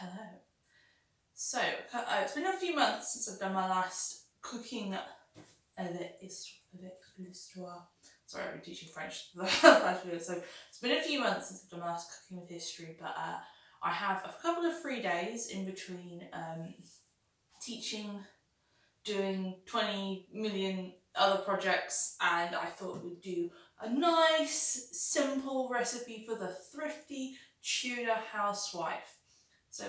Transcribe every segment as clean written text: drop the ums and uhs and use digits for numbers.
Hello. So, it's been a few months since I've done my last cooking l'histoire. Sorry, I've been teaching French the last video. So, it's been a few months since I've done my last cooking with history, but I have a couple of free days in between teaching, doing 20 million other projects, and I thought we'd do a nice, simple recipe for the thrifty Tudor housewife. So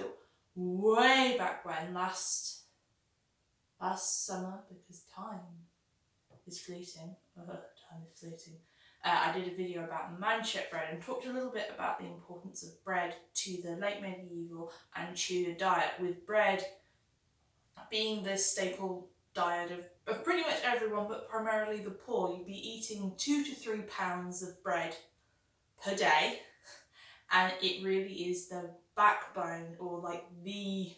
way back when, last summer, because time is fleeting, I did a video about manchet bread and talked a little bit about the importance of bread to the late medieval and Tudor diet, with bread being the staple diet of pretty much everyone, but primarily the poor. You'd be eating 2 to 3 pounds of bread per day, and it really is the backbone, or like the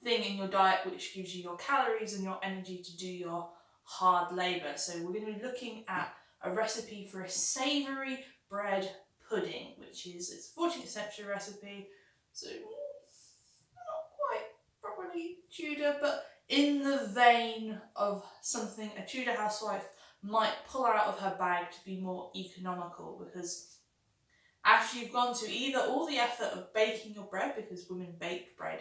thing in your diet which gives you your calories and your energy to do your hard labour. So we're going to be looking at a recipe for a savoury bread pudding, which is, it's a 14th century recipe, so not quite properly Tudor, but in the vein of something a Tudor housewife might pull out of her bag to be more economical, because after you've gone to either all the effort of baking your bread, because women baked bread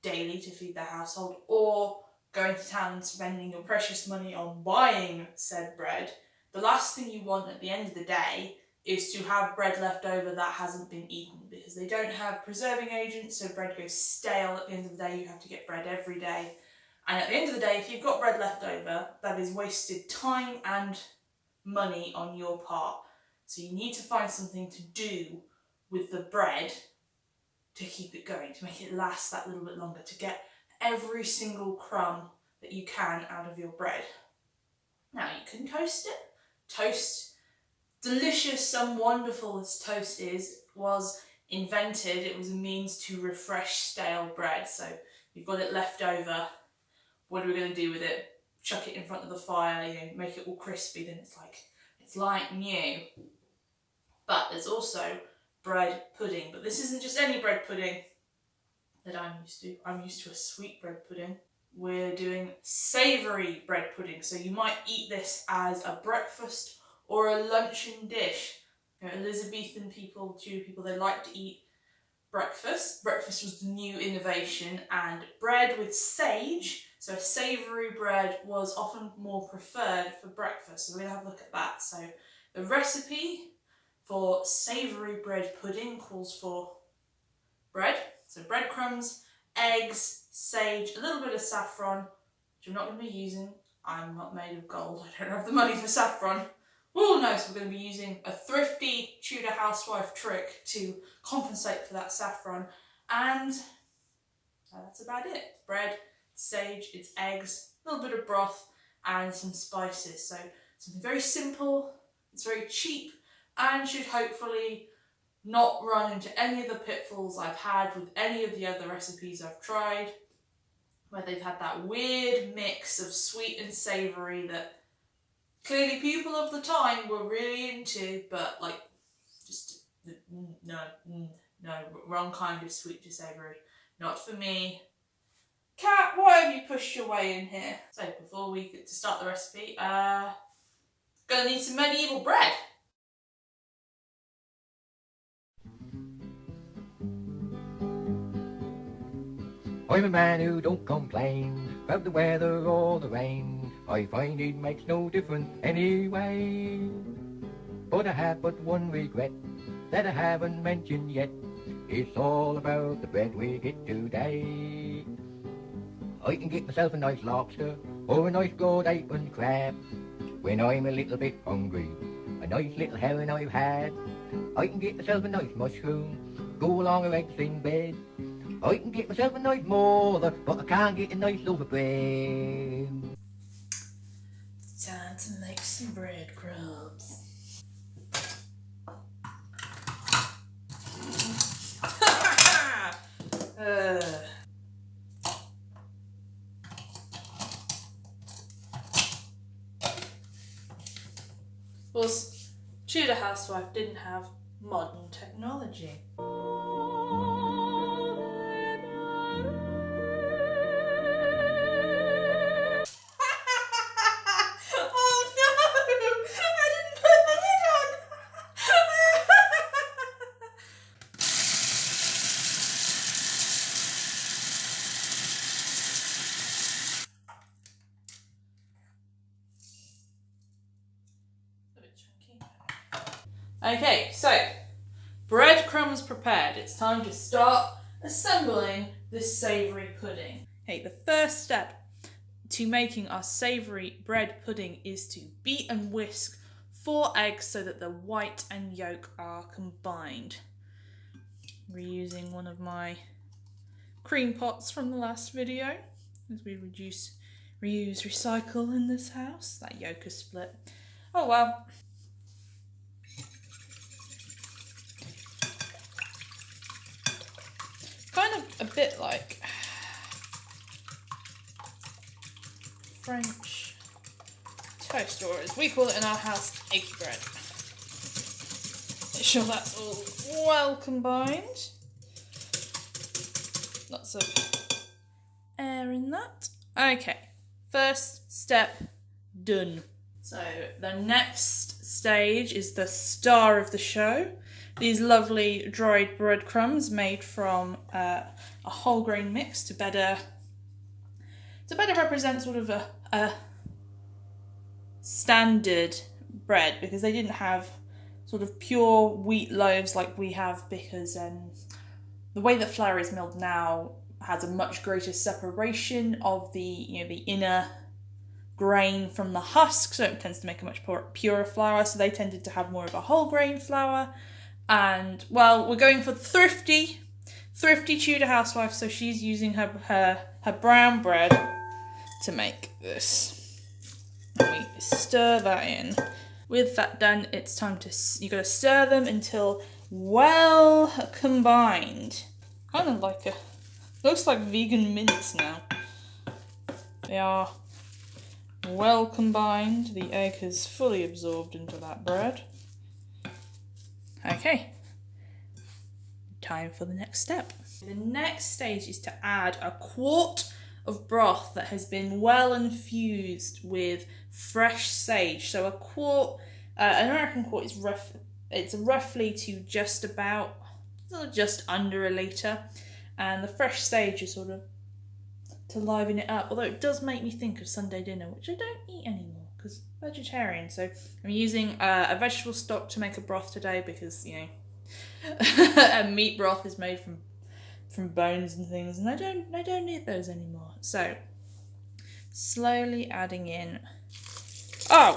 daily to feed their household, or going to town and spending your precious money on buying said bread, the last thing you want at the end of the day is to have bread left over that hasn't been eaten, because they don't have preserving agents, so bread goes stale at the end of the day. You have to get bread every day. And at the end of the day, if you've got bread left over, that is wasted time and money on your part. So you need to find something to do with the bread to keep it going, to make it last that little bit longer, to get every single crumb that you can out of your bread. Now you can toast it. Toast, delicious and wonderful as toast is, was invented. It was a means to refresh stale bread. So you've got it left over. What are we going to do with it? Chuck it in front of the fire, make it all crispy, then it's like new. But there's also bread pudding, but this isn't just any bread pudding that I'm used to. I'm used to a sweet bread pudding. We're doing savoury bread pudding, so you might eat this as a breakfast or a luncheon dish. Elizabethan people, Tudor people, they like to eat breakfast. Breakfast was the new innovation, and bread with sage, so a savoury bread, was often more preferred for breakfast. So we're going to have a look at that. So the recipe for savoury bread pudding calls for bread, so breadcrumbs, eggs, sage, a little bit of saffron, which I'm not going to be using. I'm not made of gold, I don't have the money for saffron. Oh no, so we're going to be using a thrifty Tudor housewife trick to compensate for that saffron, and that's about it. It's bread, sage, it's eggs, a little bit of broth, and some spices. So something very simple, it's very cheap, and should hopefully not run into any of the pitfalls I've had with any of the other recipes I've tried, where they've had that weird mix of sweet and savoury that clearly people of the time were really into, but no, wrong kind of sweet to savoury. Not for me. Cat, why have you pushed your way in here? So before we get to start the recipe, gonna need some medieval bread. I'm a man who don't complain about the weather or the rain. I find it makes no difference anyway. But I have but one regret that I haven't mentioned yet. It's all about the bread we get today. I can get myself a nice lobster or a nice broad apron crab when I'm a little bit hungry. A nice little herring I've had. I can get myself a nice mushroom, go along with eggs in bed. I can get myself a nice mother, but I can't get a nice loaf of bread. Time to make some breadcrumbs. Was Tudor housewife didn't have modern technology. Okay, so breadcrumbs prepared. It's time to start assembling this savoury pudding. Okay, the first step to making our savoury bread pudding is to beat and whisk 4 eggs so that the white and yolk are combined. Reusing one of my cream pots from the last video, as we reuse, recycle in this house. That yolk is split. Oh well. Kind of a bit like French toast, or as we call it in our house, egg bread. Make sure that's all well combined. Lots of air in that. Okay, first step done. So the next stage is the star of the show. These lovely dried breadcrumbs made from a whole grain mix to better represent sort of a standard bread, because they didn't have sort of pure wheat loaves like we have, because the way that flour is milled now has a much greater separation of the the inner grain from the husk, so it tends to make a much purer flour. So they tended to have more of a whole grain flour. And well, we're going for thrifty Tudor housewife, so she's using her brown bread to make this. We stir that in. With that done, it's time to, you gotta stir them until well combined. Kind of like looks like vegan mince now. They are well combined. The egg has fully absorbed into that bread. Okay, time for the next step. The next stage is to add a quart of broth that has been well infused with fresh sage. So a quart, an American quart is it's roughly to just under a litre, and the fresh sage is sort of to liven it up, although it does make me think of Sunday dinner, which I don't eat anymore because vegetarian. So I'm using a vegetable stock to make a broth today, because a meat broth is made from bones and things, and I don't eat those anymore. So slowly adding in. Oh,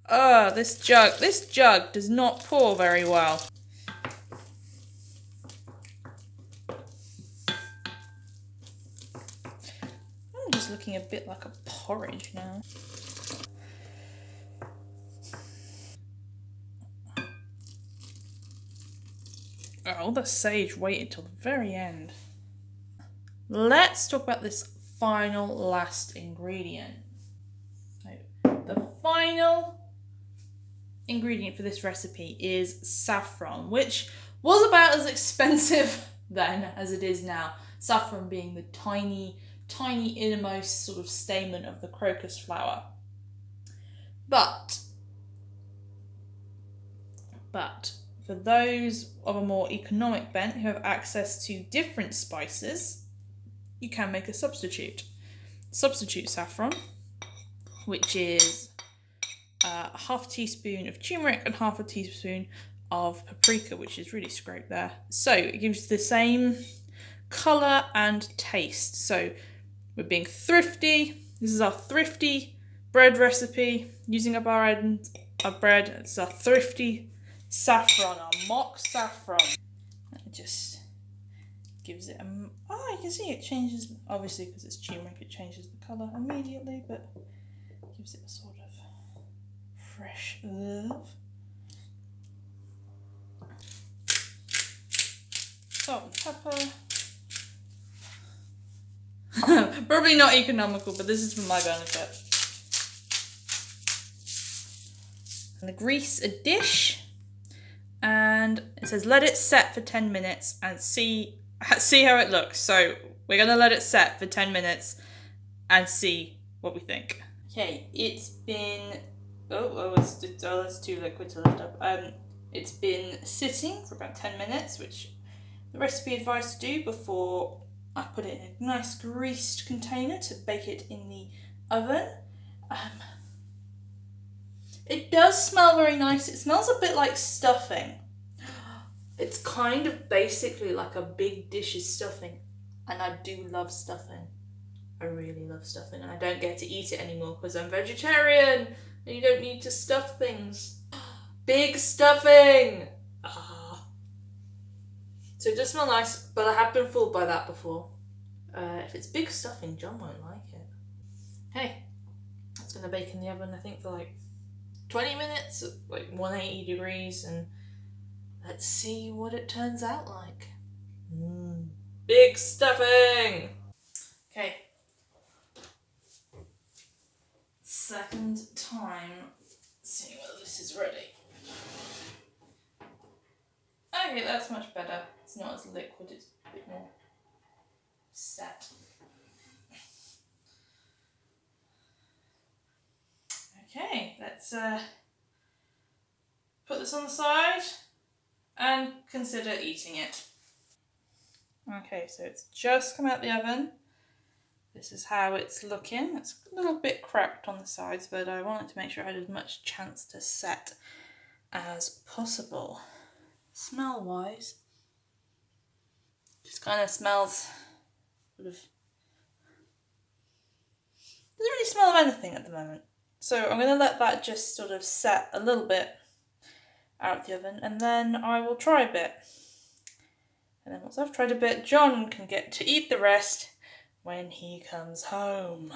oh, this jug does not pour very well. I'm just looking a bit like a porridge now. Oh, the sage waited till the very end. Let's talk about this last ingredient. So, the final ingredient for this recipe is saffron, which was about as expensive then as it is now. Saffron being the tiny innermost sort of stamen of the crocus flower. But for those of a more economic bent who have access to different spices, you can make a substitute. Substitute saffron, which is a half teaspoon of turmeric and half a teaspoon of paprika, which is really scraped there. So it gives the same colour and taste. So we're being thrifty. This is our thrifty bread recipe, using up our end of bread. It's our thrifty saffron, our mock saffron. And it just gives it oh, you can see it changes, obviously because it's turmeric, it changes the colour immediately, but gives it a sort of fresh love. Salt and pepper. Probably not economical, but this is for my benefit. And grease a dish, and it says let it set for 10 minutes and see how it looks. So we're going to let it set for 10 minutes and see what we think. Okay, it's been that's too liquid to lift up. It's been sitting for about 10 minutes, which the recipe advised to do before I put it in a nice greased container to bake it in the oven. It does smell very nice. It smells a bit like stuffing. It's kind of basically like a big dish of stuffing. And I do love stuffing. I really love stuffing, and I don't get to eat it anymore because I'm vegetarian and you don't need to stuff things. Big stuffing! Ah. So it does smell nice, but I have been fooled by that before. If it's big stuffing, John won't like it. Hey, that's going to bake in the oven, I think, for like 20 minutes at like 180 degrees, and let's see what it turns out like. Big stuffing! Okay. Second time seeing whether this is ready. Okay, that's much better. It's not as liquid, it's a bit more set. Okay, let's put this on the side and consider eating it. Okay, so it's just come out the oven. This is how it's looking. It's a little bit cracked on the sides, but I wanted to make sure I had as much chance to set as possible. Smell-wise, just kind of smells sort of... doesn't really smell of anything at the moment. So I'm going to let that just sort of set a little bit out of the oven, and then I will try a bit. And then once I've tried a bit, John can get to eat the rest when he comes home.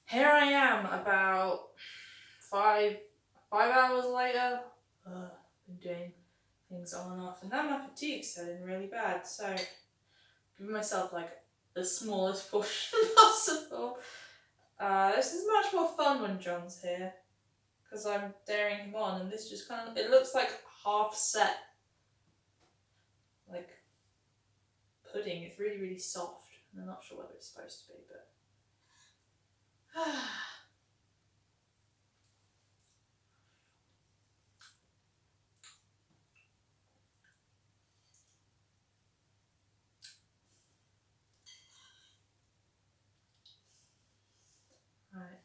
Here I am about five hours later. Been doing things on and off, and now my fatigue's setting really bad, so giving myself like the smallest portion possible. This is much more fun when John's here, because I'm daring him on, and this just kind of, it looks like half set, like pudding. It's really, really soft, and I'm not sure whether it's supposed to be, but... Right.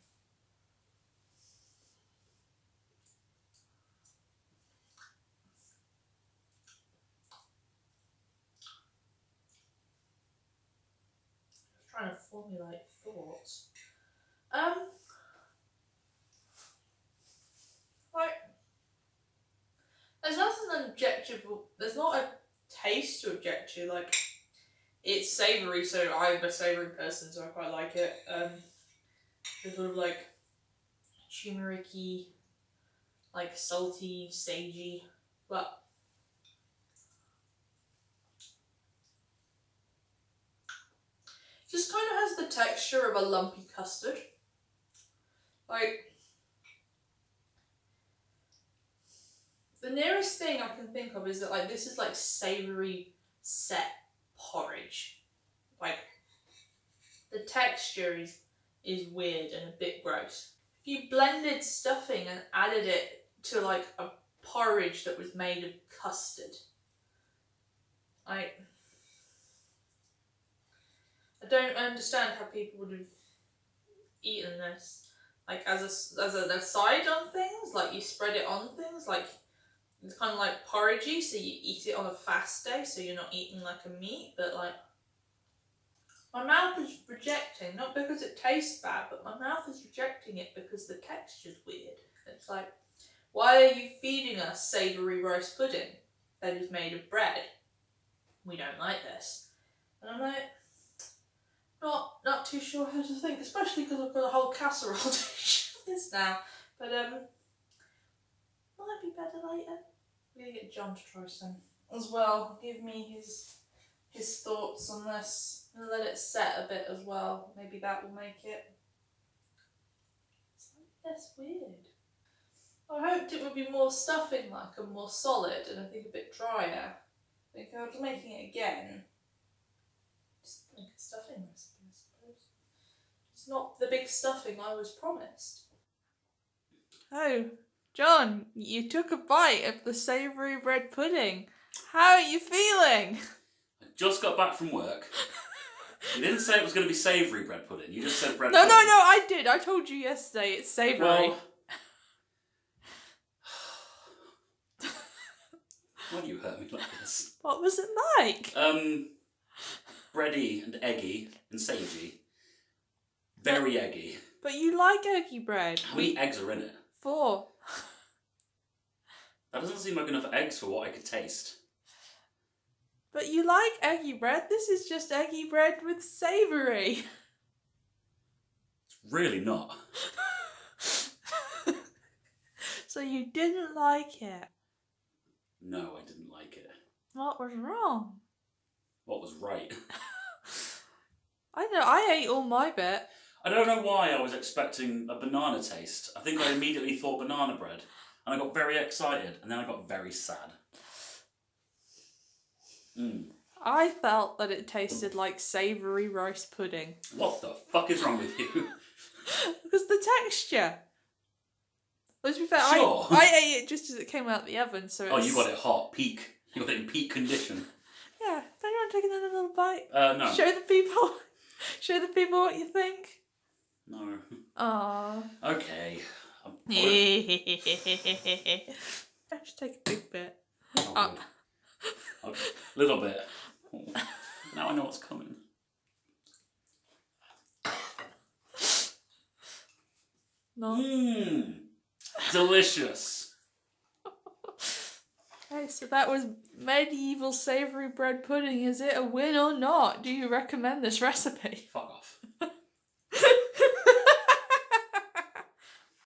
Trying to formulate thoughts. Like, there's nothing objectionable. There's not a taste to object to. Like, it's savoury, so I'm a savoury person, so I quite like it. The sort of like turmeric-y, like salty, sagey, but just kind of has the texture of a lumpy custard. Like, the nearest thing I can think of is that like this is like savoury set porridge. Like, the texture is weird and a bit gross. If you blended stuffing and added it to like a porridge that was made of custard, I don't understand how people would have eaten this. Like as an aside on things, like you spread it on things, like it's kind of like porridgey, so you eat it on a fast day, so you're not eating like a meat, but like my mouth is rejecting, not because it tastes bad, but my mouth is rejecting it because the texture's weird. It's like, why are you feeding us savoury roast pudding that is made of bread? We don't like this. And I'm like, not too sure how to think, especially because I've got a whole casserole dish of this now. But might be better later. I'm gonna get John to try some as well. Give me his thoughts on this and let it set a bit as well. Maybe that will make it slightly less weird. I hoped it would be more stuffing like and more solid, and I think a bit drier. I think if I was making it again, just make a stuffing recipe, I suppose. It's not the big stuffing I was promised. Oh, John, you took a bite of the savoury bread pudding. How are you feeling? I just got back from work. You didn't say it was going to be savoury bread pudding. You just said bread No, pudding. I did. I told you yesterday it's savoury. Well, why do you hurt me like this? What was it like? Bready and eggy and sagey. Very eggy. But you like eggy bread. How many eggs are in it? 4. That doesn't seem like enough eggs for what I could taste. But you like eggy bread. This is just eggy bread with savoury. It's really not. So you didn't like it? No, I didn't like it. What was wrong? What was right? I know, I ate all my bit. I don't know why I was expecting a banana taste. I think I immediately thought banana bread. And I got very excited, and then I got very sad. I felt that it tasted like savoury rice pudding. What the fuck is wrong with you? Because the texture. Let's be fair, Sure. I ate it just as it came out the oven, so Oh, you got it hot, peak. You got it in peak condition. Yeah, don't you want to take another little bite? No. Show the people what you think. No. Aww. Okay. I'll just take a big bit. Oh, good. Little bit. Oh, now I know what's coming. No. Delicious. Okay, so that was medieval savoury bread pudding. Is it a win or not? Do you recommend this recipe? Fuck off.